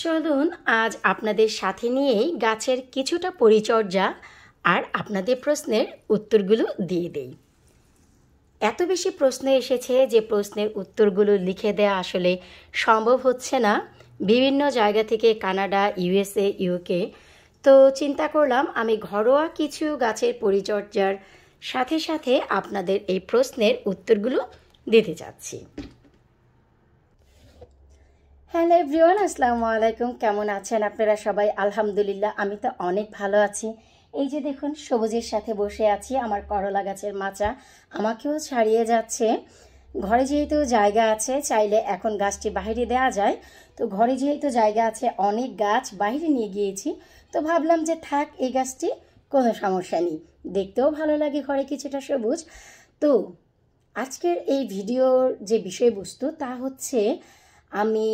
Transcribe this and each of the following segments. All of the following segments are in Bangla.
চলুন আজ আপনাদের সাথে নিয়েই গাছের কিছুটা পরিচর্যা আর আপনাদের প্রশ্নের উত্তরগুলো দিয়ে দেই। এত বেশি প্রশ্ন এসেছে যে প্রশ্নের উত্তরগুলো লিখে দেওয়া আসলে সম্ভব হচ্ছে না। বিভিন্ন জায়গা থেকে কানাডা, ইউএসএ, ইউকে। তো চিন্তা করলাম আমি ঘরোয়া কিছু গাছের পরিচর্যার সাথে সাথে আপনাদের এই প্রশ্নের উত্তরগুলো দিতে চাচ্ছি। হ্যালো এভরিওয়ান, আসসালামু আলাইকুম। কেমন আছেন আপনারা সবাই? আলহামদুলিল্লাহ, আমি তো অনেক ভালো আছি। এই যে দেখুন, সবুজের সাথে বসে আছি, আমার করলা গাছের মাচা আমাকেও ছাড়িয়ে যাচ্ছে। ঘরে যেহেতু জায়গা আছে, চাইলে এখন গাছটি বাইরে দেওয়া যায়। তো ঘরে যেহেতু জায়গা আছে, অনেক গাছ বাইরে নিয়ে গিয়েছি, তো ভাবলাম যে থাক, এই গাছটি কোনো সমস্যা নেই, দেখতেও ভালো লাগে ঘরে কিছুটা সবুজ। তো আজকের এই ভিডিওর যে বিষয়বস্তু তা হচ্ছে, আমি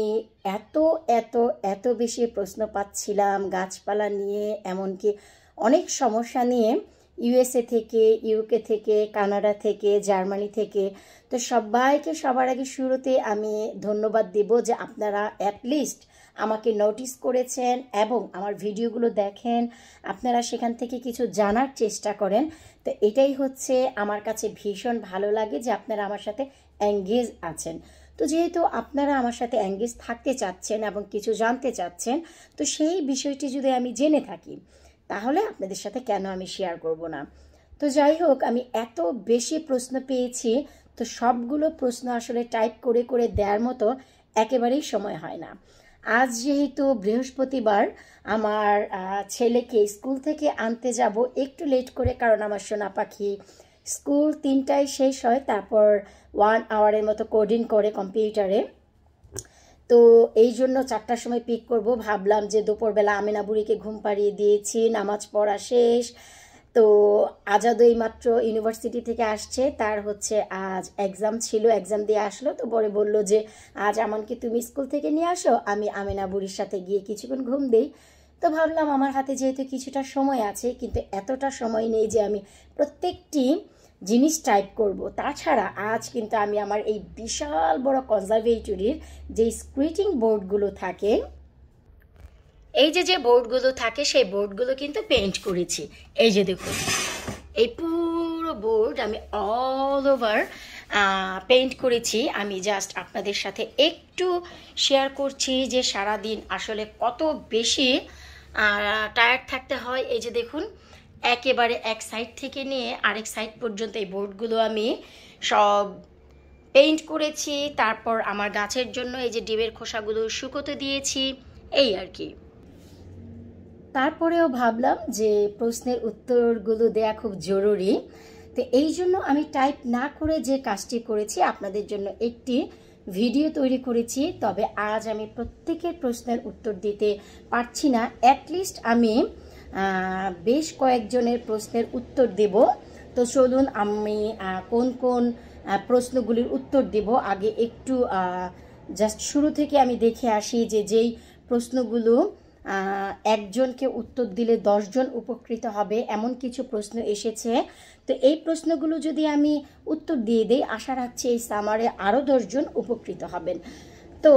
এত এত এত বেশি প্রশ্ন পাচ্ছিলাম গাছপালা নিয়ে, এমনকি অনেক সমস্যা নিয়ে, ইউএসএ থেকে, ইউকে থেকে, কানাডা থেকে, জার্মানি থেকে। তো সবাইকে সবার আগে শুরুতে আমি ধন্যবাদ দেব যে আপনারা অ্যাটলিস্ট আমাকে নোটিস করেছেন এবং আমার ভিডিওগুলো দেখেন, আপনারা সেখান থেকে কিছু জানার চেষ্টা করেন। তো এটাই হচ্ছে আমার কাছে ভীষণ ভালো লাগে যে আপনারা আমার সাথে এঙ্গেজ আছেন। তো যেহেতু আপনারা আমার সাথে এঙ্গেজ থাকতে চাচ্ছেন এবং কিছু জানতে চাচ্ছেন, তো সেই বিষয়টি যদি আমি জেনে থাকি, তাহলে আপনাদের সাথে কেন আমি শেয়ার করব না। তো যাই হোক, আমি এত বেশি প্রশ্ন পেয়েছি, তো সবগুলো প্রশ্ন আসলে টাইপ করে করে দেওয়ার মতো একেবারেই সময় হয় না। আজ যেহেতু বৃহস্পতিবার, আমার ছেলেকে স্কুল থেকে আনতে যাব একটু লেট করে, কারণ আমার সোনা পাখি স্কুল 3টায় শেষ হয়, তারপর 1 আওয়ারের মতো কোডিং করে কম্পিউটারে। তো এই জন্য 4টার সময় পিক করব। ভাবলাম যে দুপুরবেলা আমিনা বুড়িকে ঘুম পাড়িয়ে দিয়েছি, নামাজ পড়া শেষ। তো আজাদই মাত্র ইউনিভার্সিটি থেকে আসছে, তার হচ্ছে আজ এক্সাম ছিল, এক্সাম দিয়ে আসলো। তো পরে বলল যে আজ আমানকে তুমি স্কুল থেকে নিয়ে আসো, আমি আমিনা বুড়ির সাথে গিয়ে কিছুক্ষণ ঘুম দেই। তো ভাবলাম আমার হাতে যেহেতু কিছুটা সময় আছে, কিন্তু এতটা সময় নেই যে আমি প্রত্যেকটি জিনিস টাইপ করব। তাছাড়া আজ কিন্তু আমি আমার এই বিশাল বড় কনজারভেটরির যে স্ক্রিটিং বোর্ডগুলো থাকে, এই যে বোর্ডগুলো থাকে, সেই বোর্ডগুলো কিন্তু পেইন্ট করেছি। এই যে দেখুন, এই পুরো বোর্ড আমি অল ওভার পেইন্ট করেছি। আমি জাস্ট আপনাদের সাথে একটু শেয়ার করছি যে সারাদিন আসলে কত বেশি টায়ার্ড থাকতে হয়। এই যে দেখুন, একেবারে এক সাইড থেকে নিয়ে আরেক সাইড পর্যন্ত এই বোর্ডগুলো আমি সব পেইন্ট করেছি। তারপর আমার গাছের জন্য এই যে ডিমের খোসাগুলো শুকোতে দিয়েছি, এই আর কি। তারপরেও ভাবলাম যে প্রশ্নের উত্তরগুলো দেয়া খুব জরুরি। তো এই জন্য আমি টাইপ না করে যে কাজটি করেছি, আপনাদের জন্য একটি ভিডিও তৈরি করেছি। তবে আজ আমি প্রত্যেকের প্রশ্নের উত্তর দিতে পারছি না, অ্যাটলিস্ট আমি বেশ কয়েকজনের প্রশ্নের উত্তর দেব। তো চলুন আমি কোন কোন প্রশ্নগুলির উত্তর দেব আগে একটু জাস্ট শুরু থেকে আমি দেখে আসি যে যেই প্রশ্নগুলো একজনকে উত্তর দিলে 10 জন উপকৃত হবে, এমন কিছু প্রশ্ন এসেছে। তো এই প্রশ্নগুলো যদি আমি উত্তর দিয়ে দিই, আশা রাখছি এই সামারে আরও 10 জন উপকৃত হবেন। তো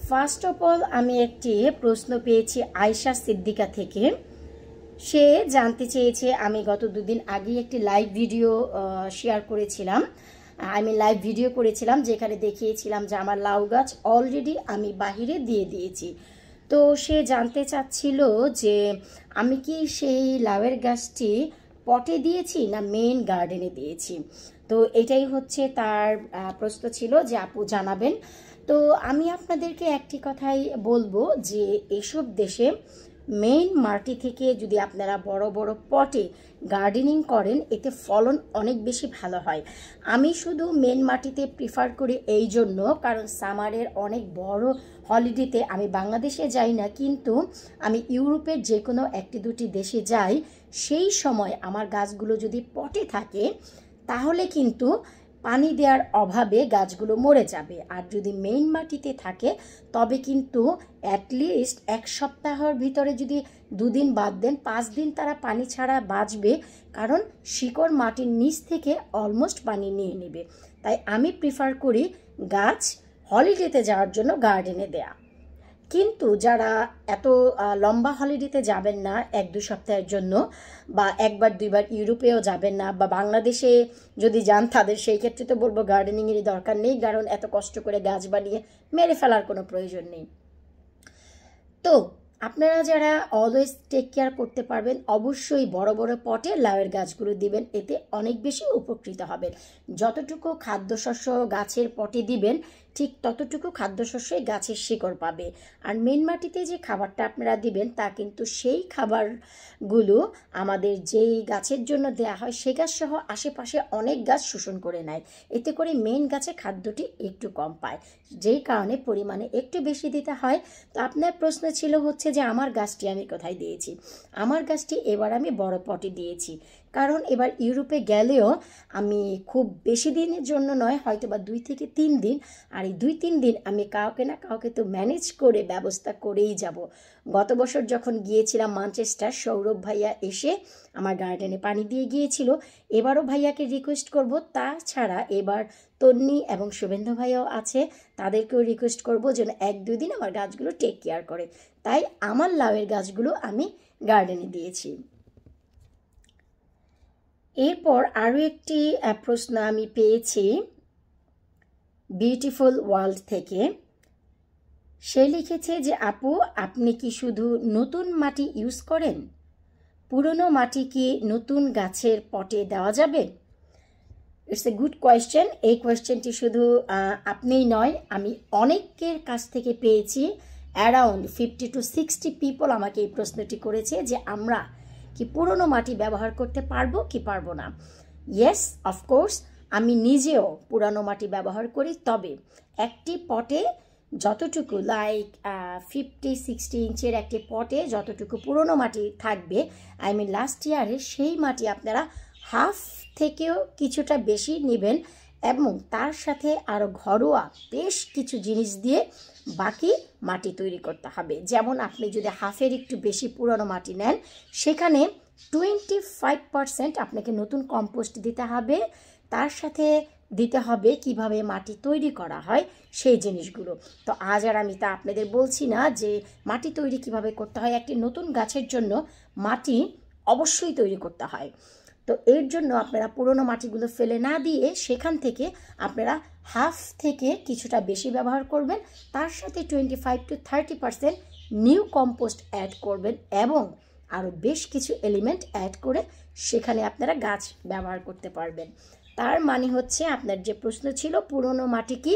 ফার্স্ট অফ অল আমি একটি প্রশ্ন পেয়েছি আয়শা সিদ্দিকা থেকে। সে জানতে চেয়েছে, আমি গত 2 দিন আগেই একটি লাইভ ভিডিও শেয়ার করেছিলাম, লাইভ ভিডিও করেছিলাম যেখানে দেখিয়েছিলাম যে আমার লাউ গাছ অলরেডি আমি বাহিরে দিয়ে দিয়েছি। তো সে জানতে চাচ্ছিল যে আমি কি সেই লাউয়ের গাছটি পটে দিয়েছি না মেইন গার্ডেনে দিয়েছি। তো এটাই হচ্ছে তার প্রশ্ন ছিল যে আপু জানাবেন। তো আমি আপনাদেরকে একটি কথাই বলবো যে এসব দেশে মেইন মাটি থেকে যদি আপনারা বড় বড় পটে গার্ডেনিং করেন, এতে ফলন অনেক বেশি ভালো হয়। আমি শুধু মেইন মাটিতে প্রিফার করি এই জন্য, কারণ সামারের অনেক বড় হলিডেতে আমি বাংলাদেশে যাই না, কিন্তু আমি ইউরোপের যে কোনো 1-2টি দেশে যাই। সেই সময় আমার গাছগুলো যদি পটে থাকে, তাহলে কিন্তু পানি দেওয়ার অভাবে গাছগুলো মরে যাবে। আর যদি মেইন মাটিতে থাকে, তবে কিন্তু অ্যাটলিস্ট 1 সপ্তাহের ভিতরে যদি 2 দিন বাদ দেন, 5 দিন তারা পানি ছাড়া বাঁচবে, কারণ শিকড় মাটির নিচ থেকে অলমোস্ট পানি নিয়ে নেবে। তাই আমি প্রিফার করি গাছ হলিডেতে যাওয়ার জন্য গার্ডেনে দেয়া। কিন্তু যারা এত লম্বা হলিডেতে যাবেন না 1-2 সপ্তাহের জন্য, বা 1-2বার ইউরোপেও যাবেন না, বা বাংলাদেশে যদি যান তাদের সেই ক্ষেত্রে তো বলবো গার্ডেনিংয়েরই দরকার নেই, কারণ এত কষ্ট করে গাছ বানিয়ে মেরে ফেলার কোনো প্রয়োজন নেই। তো আপনারা যারা অলওয়েজ টেক কেয়ার করতে পারবেন, অবশ্যই বড় বড় পটে লাউয়ের গাছগুলো দিবেন, এতে অনেক বেশি উপকৃত হবেন। যতটুকু খাদ্যশস্য গাছের পটে দিবেন ঠিক ততটুকু খাদ্যশস্যই গাছের শিকড় পাবে। আর মেন মাটিতে যে খাবারটা আপনারা দিবেন তা কিন্তু সেই খাবারগুলো আমাদের যেই গাছের জন্য দেয়া হয় সে গাছ সহ আশেপাশে অনেক গাছ শোষণ করে নেয়, এতে করে মেন গাছে খাদ্যটি একটু কম পায়, যেই কারণে পরিমাণে একটু বেশি দিতে হয়। তো আপনার প্রশ্ন ছিল হচ্ছে যে আমার গাছটি আমি কোথায় দিয়েছি। আমার গাছটি এবার আমি বড় পটে দিয়েছি, কারণ এবার ইউরোপে গেলেও আমি খুব বেশি দিনের জন্য নয়, হয়তো বা 2 থেকে 3 দিন, আর এই 2-3 দিন আমি কাউকে না কাউকে তো ম্যানেজ করে ব্যবস্থা করেই যাব। গত বছর যখন গিয়েছিলাম ম্যানচেস্টার, সৌরভ ভাইয়া এসে আমার গার্ডেনে পানি দিয়ে গিয়েছিল, এবারও ভাইয়াকে রিকোয়েস্ট করব। তাছাড়া এবার তন্নি এবং শুভেন্দু ভাইয়াও আছে, তাদেরকেও রিকোয়েস্ট করব যেন 1-2 দিন আমার গাছগুলো টেক কেয়ার করে। তাই আমার লাউয়ের গাছগুলো আমি গার্ডেনে দিয়েছি। এরপর আরও একটি প্রশ্ন আমি পেয়েছি বিউটিফুল ওয়ার্ল্ড থেকে। সে লিখেছে যে আপু, আপনি কি শুধু নতুন মাটি ইউজ করেন? পুরনো মাটি কি নতুন গাছের পটে দেওয়া যাবে? It's a good question. এই কোয়েশ্চেনটি শুধু আপনিই নয়, আমি অনেকের কাছ থেকে পেয়েছি। অ্যারাউন্ড 50 to 60 পিপল আমাকে এই প্রশ্নটি করেছে যে আমরা কি পুরনো মাটি ব্যবহার করতে পারবো কি পারবো না। ইয়েস, অফকোর্স, আমি নিজেও পুরানো মাটি ব্যবহার করি, তবে একটি পটে যতটুকু লাইক 50-60 ইঞ্চের একটি পটে যতটুকু পুরনো মাটি থাকবে, আই মিন লাস্ট ইয়ারে, সেই মাটি আপনারা হাফ থেকেও কিছুটা বেশি নেবেন এবং তার সাথে আরও ঘরোয়া বেশ কিছু জিনিস দিয়ে বাকি মাটি তৈরি করতে হবে। যেমন আপনি যদি হাফের একটু বেশি পুরনো মাটি নেন, সেখানে 25% আপনাকে নতুন কম্পোস্ট দিতে হবে, তার সাথে দিতে হবে কিভাবে মাটি তৈরি করা হয় সেই জিনিসগুলো। তো আজ আর আমি তা আপনাদের বলছি না যে মাটি তৈরি কিভাবে করতে হয়। একটি নতুন গাছের জন্য মাটি অবশ্যই তৈরি করতে হয়। তো এর জন্য আপনারা পুরনো মাটিগুলো ফেলে না দিয়ে সেখান থেকে আপনারা হাফ থেকে কিছুটা বেশি ব্যবহার করবেন, তার সাথে 25 to 30% নিউ কম্পোস্ট অ্যাড করবেন এবং আরও বেশ কিছু এলিমেন্ট অ্যাড করে সেখানে আপনারা গাছ ব্যবহার করতে পারবেন। তার মানে হচ্ছে আপনার যে প্রশ্ন ছিল পুরনো মাটি কি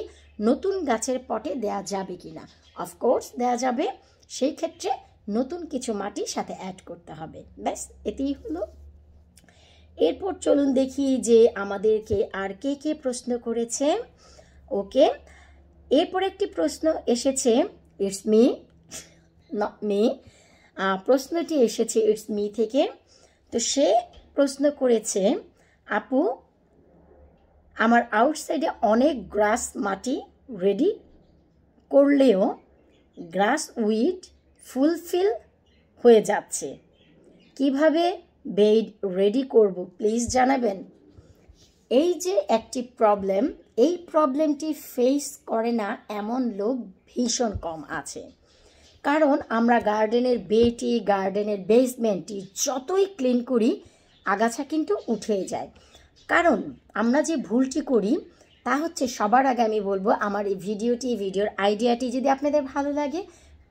নতুন গাছের পটে দেয়া যাবে কি না, অফকোর্স দেয়া যাবে। সেই ক্ষেত্রে নতুন কিছু মাটি সাথে অ্যাড করতে হবে, ব্যাস এতেই হলো। এরপর চলুন দেখি যে আমাদেরকে আর কে কে প্রশ্ন করেছে। ওকে, এরপর একটি প্রশ্ন এসেছে, ইটস মি, নট মি, প্রশ্নটি এসেছে ইটস মি থেকে। তো সে প্রশ্ন করেছে, আপু, আমার আউটসাইডে অনেক গ্রাস মাটি রেডি করলেও গ্রাস উইড ফুলফিল হয়ে যাচ্ছে, কিভাবে বেড রেডি করব প্লিজ জানাবেন। এই যে একটি প্রবলেম, এই প্রবলেমটি ফেস করে না এমন লোক ভীষণ কম আছে। কারণ আমরা গার্ডেনের বেটি, গার্ডেনের বেসমেন্টটি যতই ক্লিন করি আগাছা কিন্তু উঠেই যায়। কারণ আমরা যে ভুলটি করি তা হচ্ছে, সবার আগে আমি বলবো আমার এই ভিডিওর আইডিয়াটি যদি আপনাদের ভালো লাগে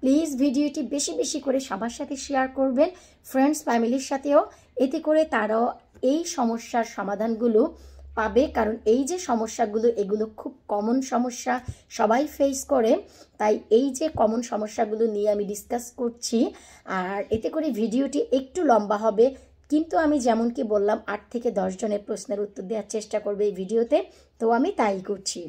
প্লিজ ভিডিওটি বেশি বেশি করে সবার সাথে শেয়ার করবেন, ফ্রেন্ডস ফ্যামিলির সাথেও, এতে করে তারাও এই সমস্যার সমাধানগুলো পাবে। কারণ এই যে সমস্যাগুলো এগুলো খুব কমন সমস্যা, সবাই ফেস করে, তাই এই যে কমন সমস্যাগুলো নিয়ে আমি ডিসকাস করছি। আর এতে করে ভিডিওটি একটু লম্বা হবে, কিন্তু আমি যেমন কি বললাম 8 থেকে 10 জনের প্রশ্নের উত্তর দেওয়ার চেষ্টা করবে এই ভিডিওতে, তো আমি তাই করছি।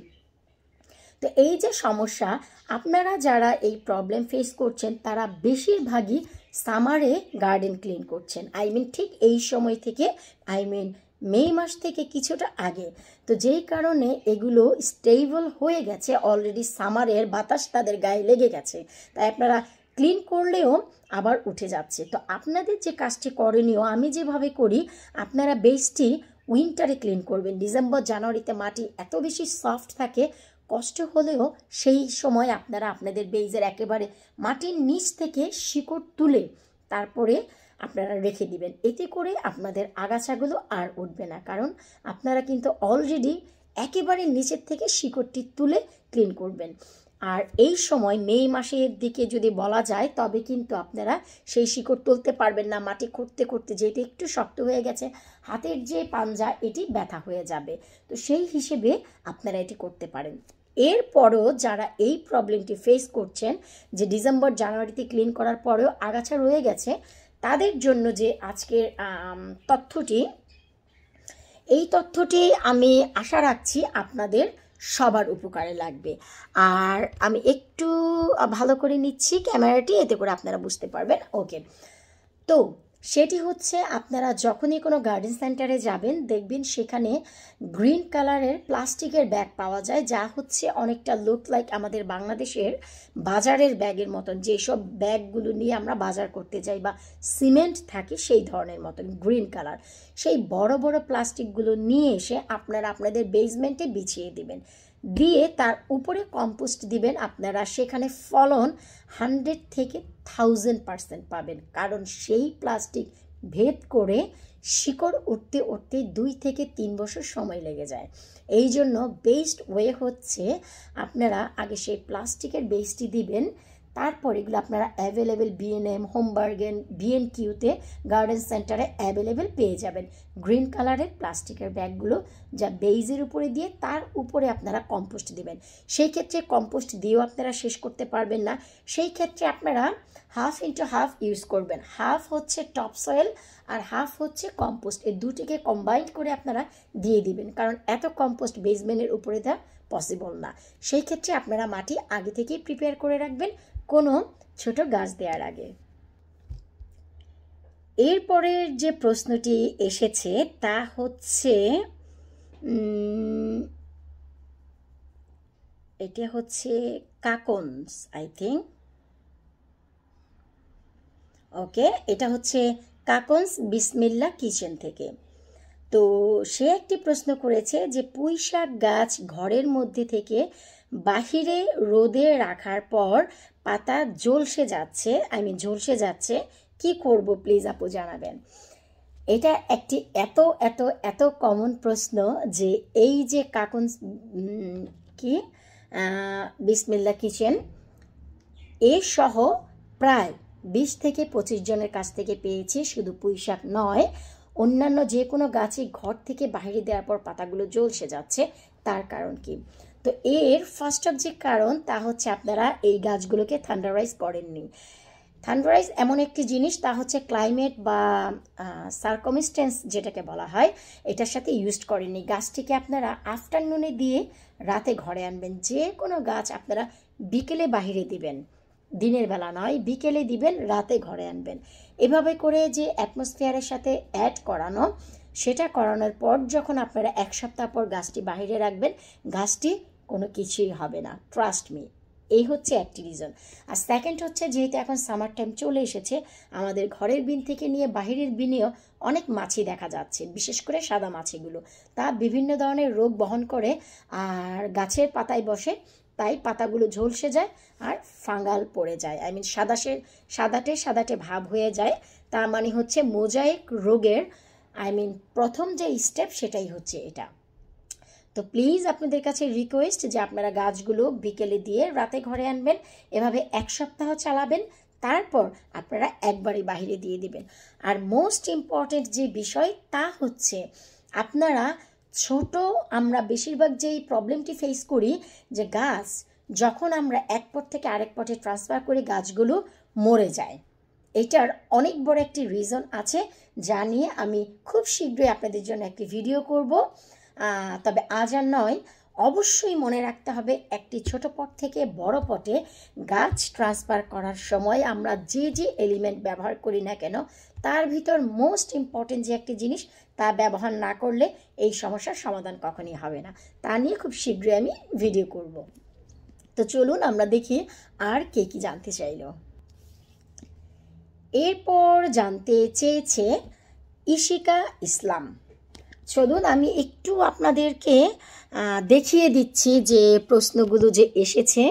তো এই যে সমস্যা, আপনারা যারা এই প্রবলেম ফেস করছেন তারা বেশিরভাগই সামারে গার্ডেন ক্লিন করছেন, আই মিন ঠিক এই সময় থেকে, আই মিন মে মাস থেকে কিছুটা আগে। তো যেই কারণে এগুলো স্টেবল হয়ে গেছে, অলরেডি সামারের বাতাস তাদের গায়ে লেগে গেছে, তাই আপনারা ক্লিন করলেও আবার উঠে যাচ্ছে। তো আপনাদের যে কাজটি করণীয়, আমি যেভাবে করি, আপনারা বেসটি উইন্টারে ক্লিন করবেন। ডিসেম্বর জানুয়ারিতে মাটি এত বেশি সফট থাকে, কষ্ট হলেও সেই সময় আপনারা আপনাদের বেইজের একেবারে মাটির নিচ থেকে শিকড় তুলে তারপরে আপনারা রেখে দিবেন। এতে করে আপনাদের আগাছাগুলো আর উঠবে না, কারণ আপনারা কিন্তু অলরেডি একেবারে নিচের থেকে শিকড়টি তুলে ক্লিন করবেন। আর এই সময় মে মাসের দিকে যদি বলা যায় তবে কিন্তু আপনারা সেই শিকড় তুলতে পারবেন না। মাটি খুঁড়তে খুঁড়তে যেটা একটু শক্ত হয়ে গেছে, হাতের যে পাঞ্জা এটি ব্যথা হয়ে যাবে। তো সেই হিসেবে আপনারা এটি করতে পারেন। এরপরও যারা এই প্রবলেমটি ফেস করছেন, যে ডিসেম্বর জানুয়ারিতে ক্লিন করার পরেও আগাছা রয়ে গেছে, তাদের জন্য যে আজকের তথ্যটি, এই তথ্যটি আমি আশা রাখছি আপনাদের সবার উপকারে লাগবে। আর আমি একটু ভালো করে নিচ্ছি ক্যামেরাটি, এতে করে আপনারা বুঝতে পারবেন। ওকে, তো সেটি হচ্ছে আপনারা যখনই কোনো গার্ডেন সেন্টারে যাবেন দেখবেন সেখানে গ্রিন কালারের প্লাস্টিকের ব্যাগ পাওয়া যায়, যা হচ্ছে অনেকটা লুক লাইক আমাদের বাংলাদেশের বাজারের ব্যাগের মতন, যেসব ব্যাগগুলো নিয়ে আমরা বাজার করতে যাই বা সিমেন্ট থাকে সেই ধরনের মতন গ্রিন কালার। সেই বড় বড় প্লাস্টিকগুলো নিয়ে এসে আপনারা আপনাদের বেসমেন্টে বিছিয়ে দিবেন, দিয়ে তার উপরে কম্পোস্ট দিবেন। আপনারা সেখানে ফলন 100 থেকে 1000% পাবেন, কারণ সেই প্লাস্টিক ভেদ করে শিকড় উঠতে উঠতে 2 থেকে 3 বছর সময় লেগে যায়। এই জন্য বেস্ট ওয়ে হচ্ছে আপনারা আগে সেই প্লাস্টিকের বেসটি দিবেন, তারপর এগুলো আপনারা অ্যাভেলেবেল বিএনএম, হোমবার্গেন, বিএনকিউতে গার্ডেন সেন্টারে অ্যাভেলেবেল পেয়ে যাবেন গ্রিন কালারের প্লাস্টিকের ব্যাগগুলো, যা বেইজের উপরে দিয়ে তার উপরে আপনারা কম্পোস্ট দিবেন। সেই ক্ষেত্রে কম্পোস্ট দিয়েও আপনারা শেষ করতে পারবেন না, সেই ক্ষেত্রে আপনারা 1/2 ইউজ করবেন। হাফ হচ্ছে টপ সয়েল আর হাফ হচ্ছে কম্পোস্ট, এই দুটিকে কম্বাইন্ড করে আপনারা দিয়ে দিবেন, কারণ এত কম্পোস্ট বেসমেন্টের উপরে দেওয়া পসিবল না। সেই ক্ষেত্রে আপনারা মাটি আগে থেকেই প্রিপেয়ার করে রাখবেন কোনো ছোট গাছ দেওয়ার আগে। এরপরের যে প্রশ্নটি এসেছে তা হচ্ছে এটা হচ্ছে কাকন্স, আই থিঙ্ক। ওকে, এটা হচ্ছে কাকন্স বিসমিল্লা কিচেন থেকে। তো সে একটি প্রশ্ন করেছে যে পুঁই শাক গাছ ঘরের মধ্যে থেকে বাহিরে রোদে রাখার পর পাতা ঝলসে যাচ্ছে, কি করব প্লিজ আপু জানাবেন। এটা একটি এত কমন প্রশ্ন যে এই যে কাকন্স কি বিসমিল্লা কিচেন এর সহ প্রায় 20 থেকে 25 জনের কাছ থেকে পেয়েছি, শুধু পুঁই শাক নয়, অন্যান্য যে কোনো গাছই ঘর থেকে বাইরে দেওয়ার পর পাতাগুলো ঝলসে যাচ্ছে, তার কারণ কি? তো এর ফার্স্ট অফ যে কারণ তা হচ্ছে আপনারা এই গাছগুলোকে থান্ডারাইজ করেননি। থান্ডারাইজ এমন একটি জিনিস, তা হচ্ছে ক্লাইমেট বা সার্কমস্টেন্স যেটাকে বলা হয়, এটার সাথে ইউজ করেননি। গাছটিকে আপনারা আফটারনুনে দিয়ে রাতে ঘরে আনবেন। যে কোনো গাছ আপনারা বিকেলে বাহিরে দিবেন, দিনের বেলা নয়, বিকেলে দিবেন, রাতে ঘরে আনবেন। এভাবে করে যে অ্যাটমসফিয়ারের সাথে অ্যাড করানো, সেটা করানোর পর যখন আপনারা 1 সপ্তাহ পর গাছটি বাইরে রাখবেন, গাছটি কোনো কিছুই হবে না, ট্রাস্ট মি। এই হচ্ছে একটি রিজন। আর সেকেন্ড হচ্ছে, যেহেতু এখন সামার টাইম চলে এসেছে, আমাদের ঘরের বিন থেকে নিয়ে বাহিরের বিনেও অনেক মাছি দেখা যাচ্ছে, বিশেষ করে সাদা মাছিগুলো। তা বিভিন্ন ধরনের রোগ বহন করে আর গাছের পাতায় বসে, তাই পাতাগুলো ঝলসে যায় আর ফাঙ্গাল পড়ে যায়, আই মিন সাদাটে ভাব হয়ে যায়। তার মানে হচ্ছে মোজাইক রোগের প্রথম যে স্টেপ সেটাই হচ্ছে এটা। তো প্লিজ আপনাদের কাছে রিকোয়েস্ট যে আপনারা গাছগুলো বিকেলে দিয়ে রাতে ঘরে আনবেন, এভাবে 1 সপ্তাহ চালাবেন, তারপর আপনারা একবারই বাইরে দিয়ে দিবেন। আর মোস্ট ইম্পর্টেন্ট যে বিষয় তা হচ্ছে আপনারা আমরা বেশিরভাগ যেই প্রবলেমটি ফেস করি, যে গাছ যখন আমরা এক পট থেকে আরেক পটে ট্রান্সফার করি গাছগুলো মরে যায়। এটার অনেক বড় একটি রিজন আছে, যা নিয়ে আমি খুব শীঘ্রই আপনাদের জন্য একটি ভিডিও করব। তবে আজ আর নয়, অবশ্যই মনে রাখতে হবে একটি ছোট পট থেকে বড় পটে গাছ ট্রান্সফার করার সময় আমরা যে এলিমেন্ট ব্যবহার করি না কেন, তার ভিতর মোস্ট ইম্পর্টেন্ট যে একটি জিনিস, তা ব্যবহার না করলে এই সমস্যার সমাধান কখনই হবে না। তা নিয়ে খুব শীঘ্রই আমি ভিডিও করব। তো চলুন আমরা দেখি আর কে কি জানতে চাইল। এরপর জানতে চেয়েছে ইশিকা ইসলাম। চলুন আমি একটু আপনাদেরকে দেখিয়ে দিচ্ছি যে প্রশ্নগুলো যে এসেছে।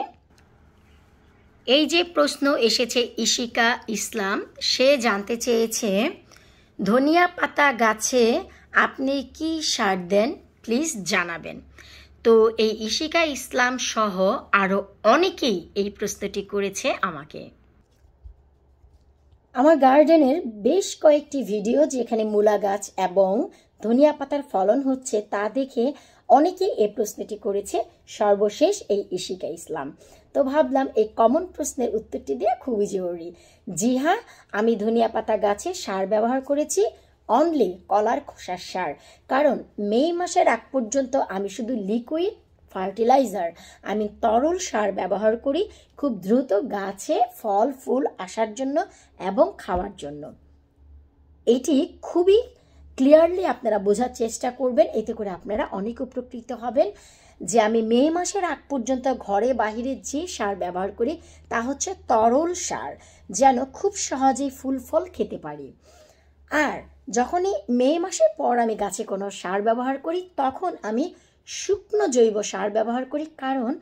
এই যে প্রশ্ন এসেছে ইশিকা ইসলাম, সে জানতে চেয়েছে ধনিয়া পাতা গাছে আপনি কি সার দেন, প্লিজ জানাবেন। তো এই ইশিকা ইসলাম সহ আরও অনেকেই এই প্রশ্নটি করেছে আমাকে। আমার গার্ডেনের বেশ কয়েকটি ভিডিও যেখানে মূলা গাছ এবং ধনিয়া পাতার ফলন হচ্ছে তা দেখে অনেকেই এই প্রশ্নটি করেছে, সর্বশেষ এই ইশিকা ইসলাম। তো ভাবলাম এই কমন প্রশ্নের উত্তরটি দেওয়া খুবই জরুরি। জি হ্যাঁ, আমি ধনিয়া পাতা গাছে সার ব্যবহার করেছি, অনলি কলার খোসার সার। কারণ মে মাসের আগ পর্যন্ত আমি শুধু লিকুইড ফার্টিলাইজার, আমি তরল সার ব্যবহার করি খুব দ্রুত গাছে ফল ফুল আসার জন্য এবং খাওয়ার জন্য। এটি খুবই ক্লিয়ারলি আপনারা বোঝার চেষ্টা করবেন, এতে করে আপনারা অনেক উপকৃত হবেন। যে আমি মে মাসের আগ পর্যন্ত ঘরে বাহিরে যে সার ব্যবহার করি তা হচ্ছে তরল সার, যেন খুব সহজেই ফুল ফল খেতে পারি। আর যখনই মে মাসের পর আমি গাছে কোনো সার ব্যবহার করি তখন আমি শুকনো জৈব সার ব্যবহার করি। কারণ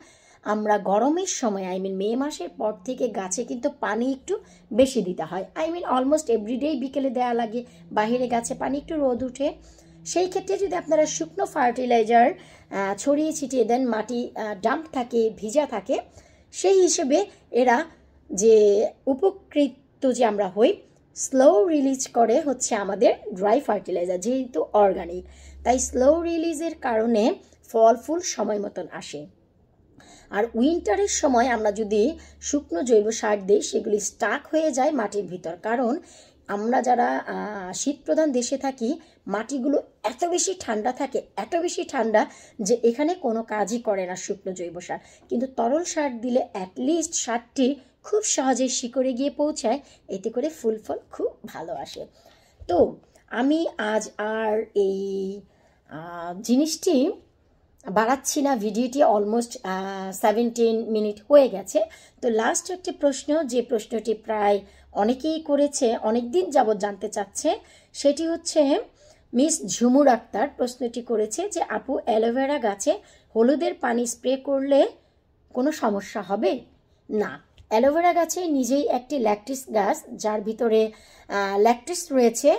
আমরা গরমের সময় মে মাসের পর থেকে গাছে কিন্তু পানি একটু বেশি দিতে হয়, অলমোস্ট এভরিডেই বিকেলে দেওয়া লাগে, বাহিরে গাছে পানি একটু রোদ উঠে। সেই ক্ষেত্রে যদি আপনারা শুকনো ফার্টিলাইজার ছড়িয়ে ছিটিয়ে দেন, মাটি ডাম্প থাকে, ভিজা থাকে, সেই হিসেবে এরা যে উপকৃত যে আমরা হই, স্লো রিলিজ করে হচ্ছে আমাদের ড্রাই ফার্টিলাইজার, যেহেতু অর্গানিক, তাই স্লো রিলিজের কারণে ফল ফুল সময় মতন আসে। আর উইন্টারের সময় আমরা যদি শুকনো জৈব সার দিই সেগুলি স্টাক হয়ে যায় মাটির ভিতর। কারণ আমরা যারা শীতপ্রধান দেশে থাকি, মাটিগুলো এত বেশি ঠান্ডা থাকে, এত বেশি ঠান্ডা যে এখানে কোনো কাজই করে না শুকনো জৈব সার। কিন্তু তরল সার দিলে অ্যাটলিস্ট সারটি খুব সহজেই শিকড়ে গিয়ে পৌঁছায়, এতে করে ফুল ফল খুব ভালো আসে। তো আমি আজ আর এই জিনিসটি বাড়াচ্ছি না, ভিডিওটি অলমোস্ট 17 মিনিট হয়ে গেছে। তো লাস্ট একটি প্রশ্ন, যে প্রশ্নটি প্রায় অনেকেই করেছে, অনেক দিন যাবৎ জানতে চাচ্ছে, সেটি হচ্ছে মিস ঝুমুর আক্তার প্রশ্নটি করেছে যে আপু, অ্যালোভেরা গাছে হলুদের পানি স্প্রে করলে কোনো সমস্যা হবে? না, অ্যালোভেরা গাছে নিজেই একটি ল্যাকটিস গাছ, যার ভিতরে ল্যাকটিস রয়েছে।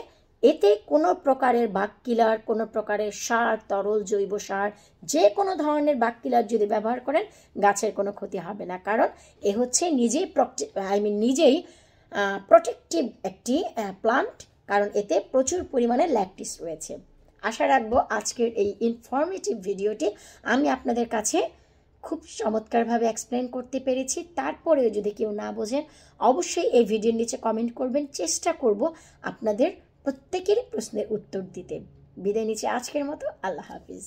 এতে কোনো প্রকারের বাগ কিলার, কোনো প্রকারের সার, তরল জৈব সার, যে কোনো ধরনের বাগ কিলার যদি ব্যবহার করেন গাছের কোনো ক্ষতি হবে না। কারণ এ হচ্ছে নিজেই নিজেই প্রোটেক্টিভ একটি প্লান্ট, কারণ এতে প্রচুর পরিমাণে ল্যাকটিস রয়েছে। আশা রাখবো আজকের এই ইনফরমেটিভ ভিডিওটি আমি আপনাদের কাছে খুব চমৎকারভাবে এক্সপ্লেন করতে পেরেছি। তারপরেও যদি কেউ না বোঝেন অবশ্যই এই ভিডিওর নিচে কমেন্ট করবেন, চেষ্টা করব আপনাদের প্রত্যেকেরই প্রশ্নের উত্তর দিতে। বিদায় নিচ্ছি আজকের মতো, আল্লাহ হাফিজ।